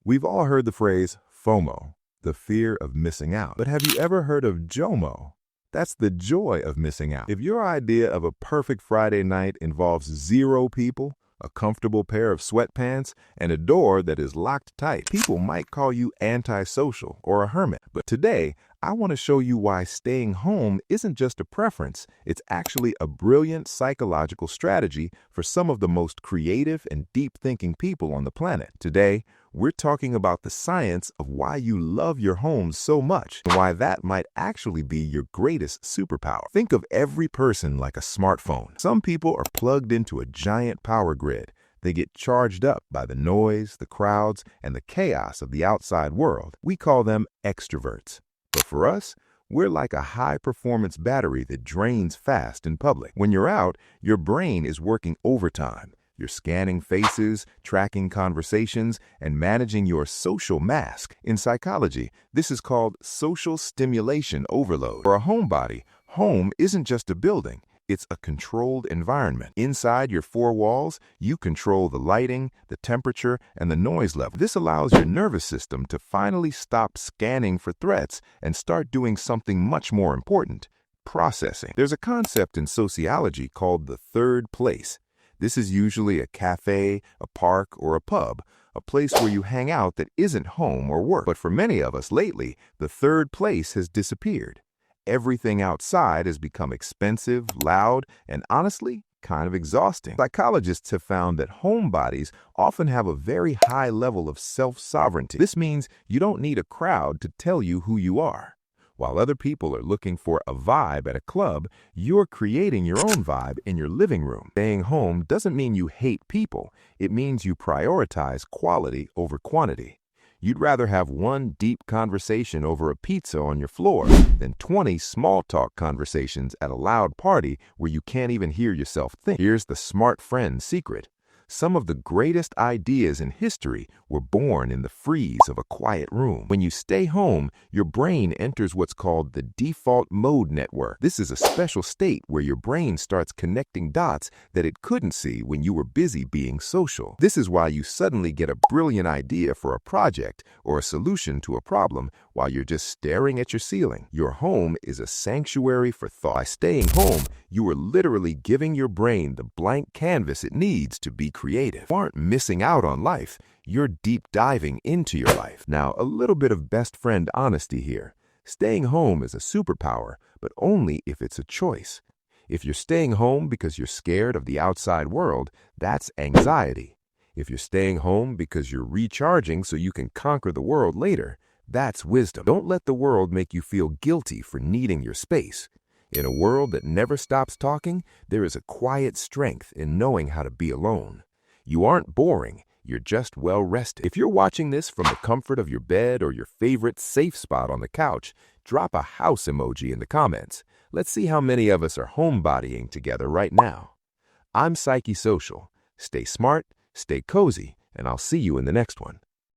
We've all heard the phrase FOMO, the fear of missing out. But have you ever heard of JOMO? That's the joy of missing out. If your idea of a perfect Friday night involves zero people, a comfortable pair of sweatpants, and a door that is locked tight, people might call you antisocial or a hermit. But today, I want to show you why staying home isn't just a preference, it's actually a brilliant psychological strategy for some of the most creative and deep-thinking people on the planet. Today, we're talking about the science of why you love your home so much and why that might actually be your greatest superpower. Think of every person like a smartphone. Some people are plugged into a giant power grid. They get charged up by the noise, the crowds, and the chaos of the outside world. We call them extroverts. But for us, we're like a high-performance battery that drains fast in public. When you're out, your brain is working overtime. You're scanning faces, tracking conversations, and managing your social mask. In psychology, this is called social stimulation overload. For a homebody, home isn't just a building. It's a controlled environment. Inside your four walls, you control the lighting, the temperature, and the noise level. This allows your nervous system to finally stop scanning for threats and start doing something much more important: processing. There's a concept in sociology called the third place. This is usually a cafe, a park, or a pub, a place where you hang out that isn't home or work. But for many of us lately, the third place has disappeared. Everything outside has become expensive, loud, and honestly, kind of exhausting. Psychologists have found that homebodies often have a very high level of self-sovereignty. This means you don't need a crowd to tell you who you are. While other people are looking for a vibe at a club, you're creating your own vibe in your living room. Staying home doesn't mean you hate people. It means you prioritize quality over quantity. You'd rather have one deep conversation over a pizza on your floor than 20 small talk conversations at a loud party where you can't even hear yourself think. Here's the smart friend secret. Some of the greatest ideas in history were born in the freeze of a quiet room. When you stay home, your brain enters what's called the default mode network. This is a special state where your brain starts connecting dots that it couldn't see when you were busy being social. This is why you suddenly get a brilliant idea for a project or a solution to a problem while you're just staring at your ceiling. Your home is a sanctuary for thought. By staying home, you are literally giving your brain the blank canvas it needs to be creative. You aren't missing out on life. You're deep diving into your life. Now, a little bit of best friend honesty here. Staying home is a superpower, but only if it's a choice. If you're staying home because you're scared of the outside world, that's anxiety. If you're staying home because you're recharging so you can conquer the world later, that's wisdom. Don't let the world make you feel guilty for needing your space. In a world that never stops talking, there is a quiet strength in knowing how to be alone. You aren't boring, you're just well rested. If you're watching this from the comfort of your bed or your favorite safe spot on the couch, drop a house emoji in the comments. Let's see how many of us are homebodying together right now. I'm Psyche Social. Stay smart, stay cozy, and I'll see you in the next one.